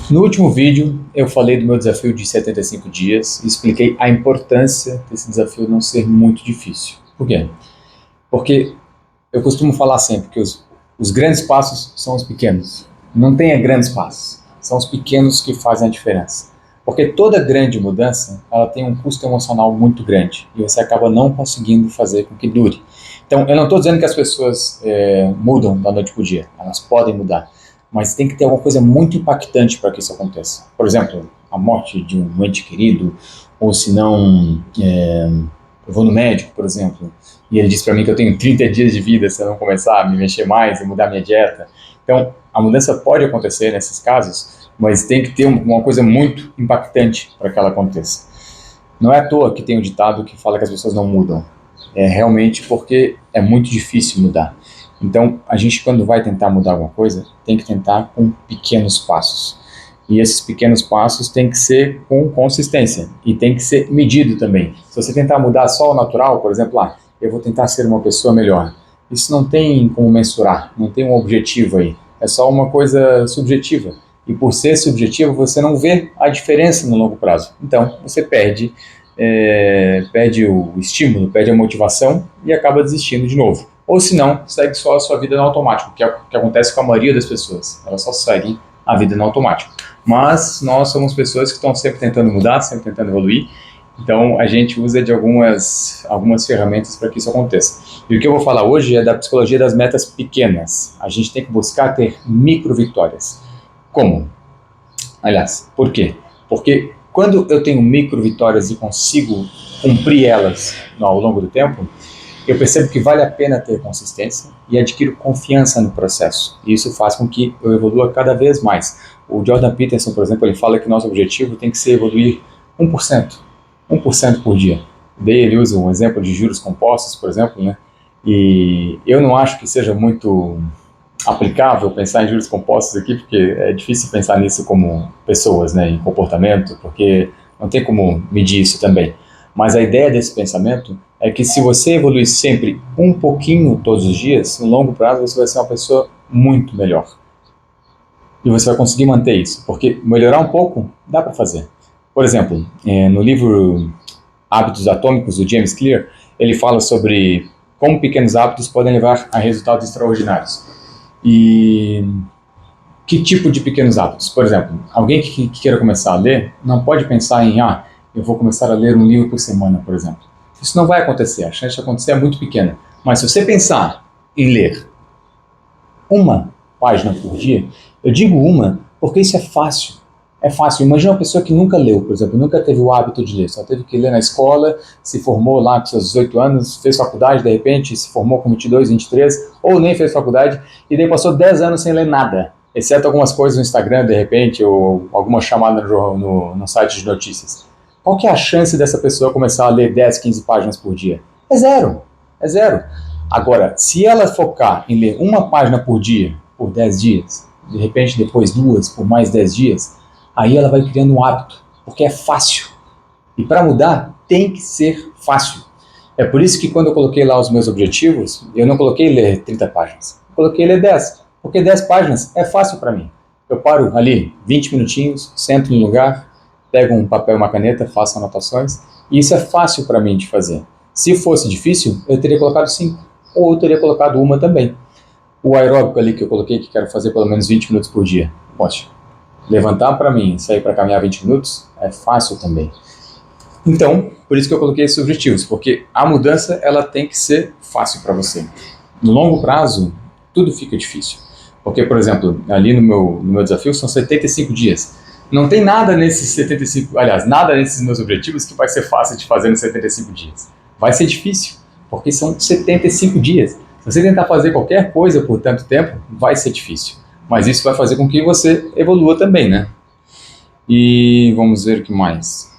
No último vídeo, eu falei do meu desafio de 75 dias e expliquei a importância desse desafio não ser muito difícil. Por quê? Porque eu costumo falar sempre que os grandes passos são os pequenos. Não tenha grandes passos, são os pequenos que fazem a diferença. Porque toda grande mudança, ela tem um custo emocional muito grande e você acaba não conseguindo fazer com que dure. Então, eu não estou dizendo que as pessoas mudam da noite para o dia, elas podem mudar, mas tem que ter alguma coisa muito impactante para que isso aconteça. Por exemplo, a morte de um ente querido, ou se não, eu vou no médico, por exemplo, e ele diz para mim que eu tenho 30 dias de vida se eu não começar a me mexer mais e mudar minha dieta. Então, a mudança pode acontecer nesses casos, mas tem que ter uma coisa muito impactante para que ela aconteça. Não é à toa que tem um ditado que fala que as pessoas não mudam. É realmente porque é muito difícil mudar. Então, a gente, quando vai tentar mudar alguma coisa, tem que tentar com pequenos passos. E esses pequenos passos têm que ser com consistência e tem que ser medido também. Se você tentar mudar só o natural, por exemplo, eu vou tentar ser uma pessoa melhor. Isso não tem como mensurar, não tem um objetivo aí. É só uma coisa subjetiva. E por ser subjetivo, você não vê a diferença no longo prazo. Então, você perde o estímulo, perde a motivação e acaba desistindo de novo. Ou se não, segue só a sua vida no automático, que é o que acontece com a maioria das pessoas. Elas só seguem a vida no automático. Mas nós somos pessoas que estão sempre tentando mudar, sempre tentando evoluir. Então a gente usa de algumas ferramentas para que isso aconteça. E o que eu vou falar hoje é da psicologia das metas pequenas. A gente tem que buscar ter micro vitórias. Como? Aliás, por quê? Porque quando eu tenho micro vitórias e consigo cumprir elas ao longo do tempo, eu percebo que vale a pena ter consistência e adquiro confiança no processo. E isso faz com que eu evolua cada vez mais. O Jordan Peterson, por exemplo, ele fala que nosso objetivo tem que ser evoluir 1%, 1% por dia. Daí ele usa um exemplo de juros compostos, por exemplo, né? E eu não acho que seja muito aplicável pensar em juros compostos aqui, porque é difícil pensar nisso como pessoas, né, em comportamento, porque não tem como medir isso também. Mas a ideia desse pensamento é que se você evoluir sempre um pouquinho todos os dias, no longo prazo você vai ser uma pessoa muito melhor. E você vai conseguir manter isso, porque melhorar um pouco dá para fazer. Por exemplo, no livro Hábitos Atômicos, do James Clear, ele fala sobre como pequenos hábitos podem levar a resultados extraordinários. E que tipo de pequenos hábitos? Por exemplo, alguém que queira começar a ler, não pode pensar em, eu vou começar a ler um livro por semana, por exemplo. Isso não vai acontecer, a chance de acontecer é muito pequena. Mas se você pensar em ler uma página por dia, eu digo uma porque isso é fácil. É fácil. Imagina uma pessoa que nunca leu, por exemplo, nunca teve o hábito de ler, só teve que ler na escola, se formou lá com seus 18 anos, fez faculdade, de repente se formou com 22, 23, ou nem fez faculdade, e daí passou 10 anos sem ler nada, exceto algumas coisas no Instagram, de repente, ou alguma chamada no site de notícias. Qual que é a chance dessa pessoa começar a ler 10, 15 páginas por dia? É zero. É zero. Agora, se ela focar em ler uma página por dia, por 10 dias, de repente depois duas, por mais 10 dias, aí ela vai criando um hábito, porque é fácil. E para mudar, tem que ser fácil. É por isso que quando eu coloquei lá os meus objetivos, eu não coloquei ler 30 páginas, eu coloquei ler 10, porque 10 páginas é fácil para mim. Eu paro ali 20 minutinhos, sento no lugar, pego um papel e uma caneta, faço anotações, e isso é fácil para mim de fazer. Se fosse difícil, eu teria colocado 5, ou eu teria colocado uma também. O aeróbico ali que eu coloquei, que quero fazer pelo menos 20 minutos por dia, poxa, levantar para mim, sair para caminhar 20 minutos, é fácil também. Então, por isso que eu coloquei esses objetivos, porque a mudança ela tem que ser fácil para você. No longo prazo, tudo fica difícil. Porque, por exemplo, ali no meu desafio são 75 dias. Não tem nada nesses 75, aliás, nada nesses meus objetivos que vai ser fácil de fazer nos 75 dias. Vai ser difícil, porque são 75 dias. Se você tentar fazer qualquer coisa por tanto tempo, vai ser difícil. Mas isso vai fazer com que você evolua também, né? E vamos ver o que mais.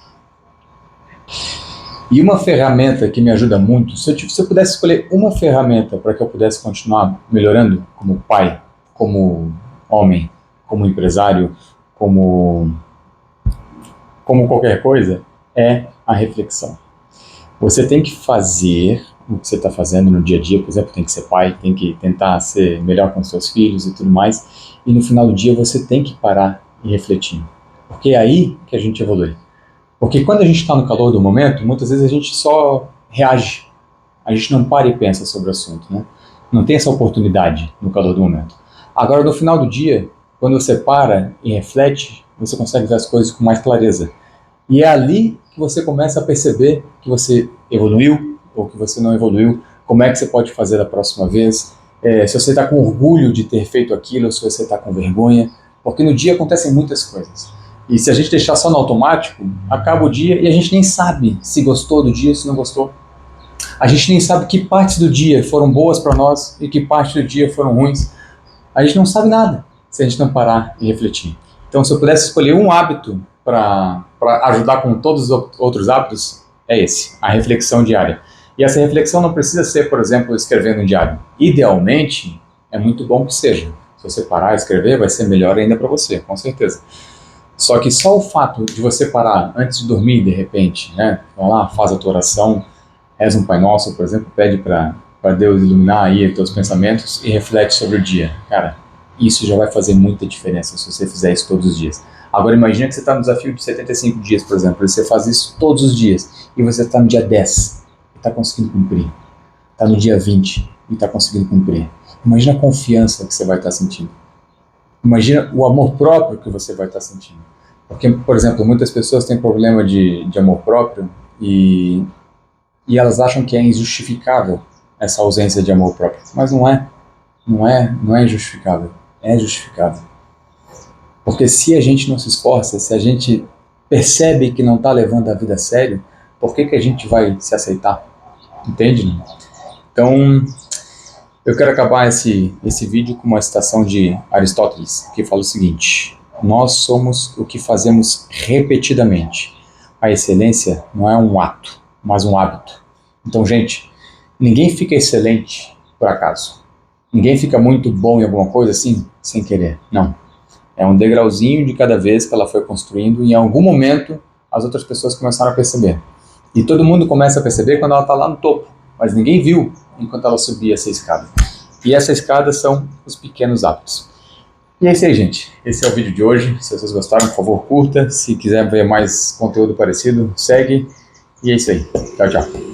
E uma ferramenta que me ajuda muito, se eu pudesse escolher uma ferramenta para que eu pudesse continuar melhorando como pai, como homem, como empresário, como qualquer coisa, é a reflexão. Você tem que fazer o que você está fazendo no dia a dia, por exemplo, tem que ser pai, tem que tentar ser melhor com seus filhos e tudo mais, e no final do dia você tem que parar e refletir. Porque é aí que a gente evolui. Porque quando a gente está no calor do momento, muitas vezes a gente só reage. A gente não para e pensa sobre o assunto, né? Não tem essa oportunidade no calor do momento. Agora, no final do dia, quando você para e reflete, você consegue ver as coisas com mais clareza. E é ali que você começa a perceber que você evoluiu ou que você não evoluiu, como é que você pode fazer da próxima vez, se você está com orgulho de ter feito aquilo ou se você está com vergonha, porque no dia acontecem muitas coisas. E se a gente deixar só no automático, acaba o dia e a gente nem sabe se gostou do dia, se não gostou. A gente nem sabe que partes do dia foram boas para nós e que partes do dia foram ruins. A gente não sabe nada se a gente não parar e refletir. Então, se eu pudesse escolher um hábito para ajudar com todos os outros hábitos, é esse, a reflexão diária. E essa reflexão não precisa ser, por exemplo, escrevendo um diário. Idealmente, é muito bom que seja. Se você parar e escrever, vai ser melhor ainda para você, com certeza. Só que só o fato de você parar antes de dormir, de repente, né? Vai lá, faz a tua oração, reza um Pai Nosso, por exemplo, pede para Deus iluminar aí os teus pensamentos e reflete sobre o dia. Cara, isso já vai fazer muita diferença se você fizer isso todos os dias. Agora imagina que você está no desafio de 75 dias, por exemplo, e você faz isso todos os dias, e você está no dia 10 e está conseguindo cumprir. Está no dia 20 e está conseguindo cumprir. Imagina a confiança que você vai estar sentindo. Imagina o amor próprio que você vai estar sentindo. Porque, por exemplo, muitas pessoas têm problema de amor próprio e elas acham que é injustificável essa ausência de amor próprio. Mas não é. Não é injustificável. É justificável. Porque se a gente não se esforça, se a gente percebe que não está levando a vida a sério, por que a gente vai se aceitar? Entende? Então, eu quero acabar esse vídeo com uma citação de Aristóteles, que fala o seguinte: nós somos o que fazemos repetidamente. A excelência não é um ato, mas um hábito. Então, gente, ninguém fica excelente por acaso. Ninguém fica muito bom em alguma coisa assim, sem querer. Não. É um degrauzinho de cada vez que ela foi construindo e em algum momento as outras pessoas começaram a perceber. E todo mundo começa a perceber quando ela está lá no topo, mas ninguém viu enquanto ela subia essa escada. E essa escada são os pequenos hábitos. E é isso aí, gente. Esse é o vídeo de hoje. Se vocês gostaram, por favor, curta. Se quiser ver mais conteúdo parecido, segue. E é isso aí. Tchau, tchau.